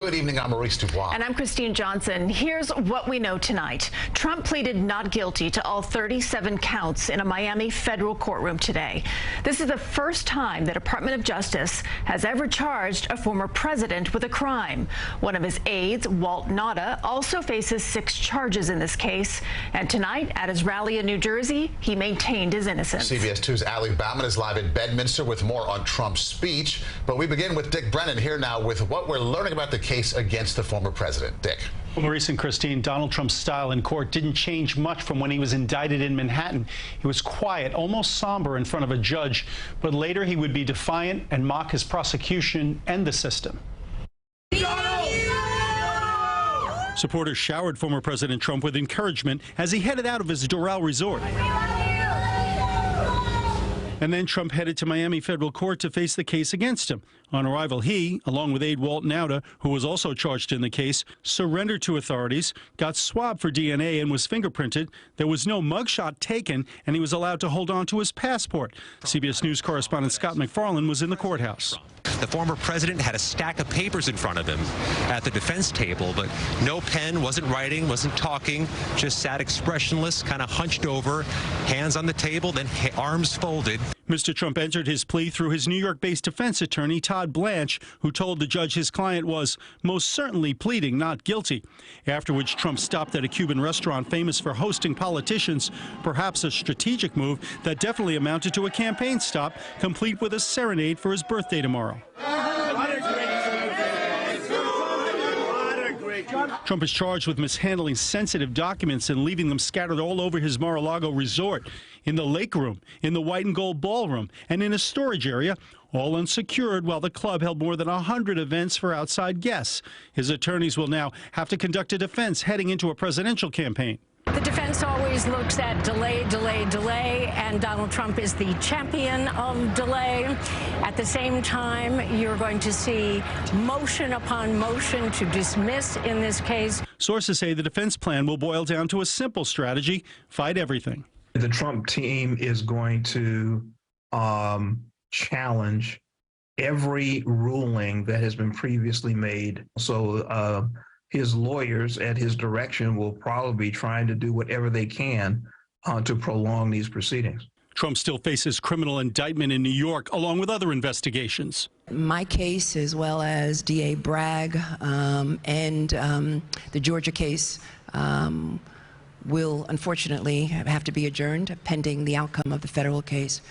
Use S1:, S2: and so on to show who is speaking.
S1: Good evening, I'm Maurice Dubois.
S2: And I'm Christine Johnson. Here's what we know tonight. Trump pleaded not guilty to all 37 counts in a Miami federal courtroom today. This is the first time the Department of Justice has ever charged a former president with a crime. One of his aides, Walt Nauta, also faces 6 charges in this case. And tonight, at his rally in New Jersey, he maintained his innocence.
S1: CBS 2's Ali Bauman is live in Bedminster with more on Trump's speech. But we begin with Dick Brennan here now with what we're learning about the case against the former president. Dick.
S3: Well, Maurice and Christine, Donald Trump's style in court didn't change much from when he was indicted in Manhattan. He was quiet, almost somber in front of a judge, but later he would be defiant and mock his prosecution and the system. Supporters showered former President Trump with encouragement as he headed out of his Doral resort. And then Trump headed to Miami federal court to face the case against him. On arrival, he, along with aide Walt Nauta, who was also charged in the case, surrendered to authorities, got swabbed for DNA and was fingerprinted. There was no mugshot taken, and he was allowed to hold on to his passport. CBS News correspondent Scott McFarland was in the courthouse.
S4: The former president had a stack of papers in front of him at the defense table, but no pen, wasn't writing, wasn't talking, just sat expressionless, kind of hunched over, hands on the table, then arms folded.
S3: Mr. Trump entered his plea through his New York-based defense attorney, Todd Blanche, who told the judge his client was most certainly pleading not guilty. After which Trump stopped at a Cuban restaurant famous for hosting politicians, perhaps a strategic move that definitely amounted to a campaign stop, complete with a serenade for his birthday tomorrow. Trump is charged with mishandling sensitive documents and leaving them scattered all over his Mar-a-Lago resort, in the lake room, in the white and gold ballroom, and in a storage area, all unsecured, while the club held more than 100 events for outside guests. His attorneys will now have to conduct a defense heading into a presidential campaign.
S5: The defense always looks at delay, delay, delay, and Donald Trump is the champion of delay. At the same time, you're going to see motion upon motion to dismiss in this case.
S3: Sources say the defense plan will boil down to a simple strategy: fight everything.
S6: The Trump team is going to challenge every ruling that has been previously made. So his lawyers at his direction will probably be trying to do whatever they can to prolong these proceedings.
S3: Trump still faces criminal indictment in New York, along with other investigations.
S7: My case, as well as DA Bragg and the Georgia case, will unfortunately have to be adjourned pending the outcome of the federal case.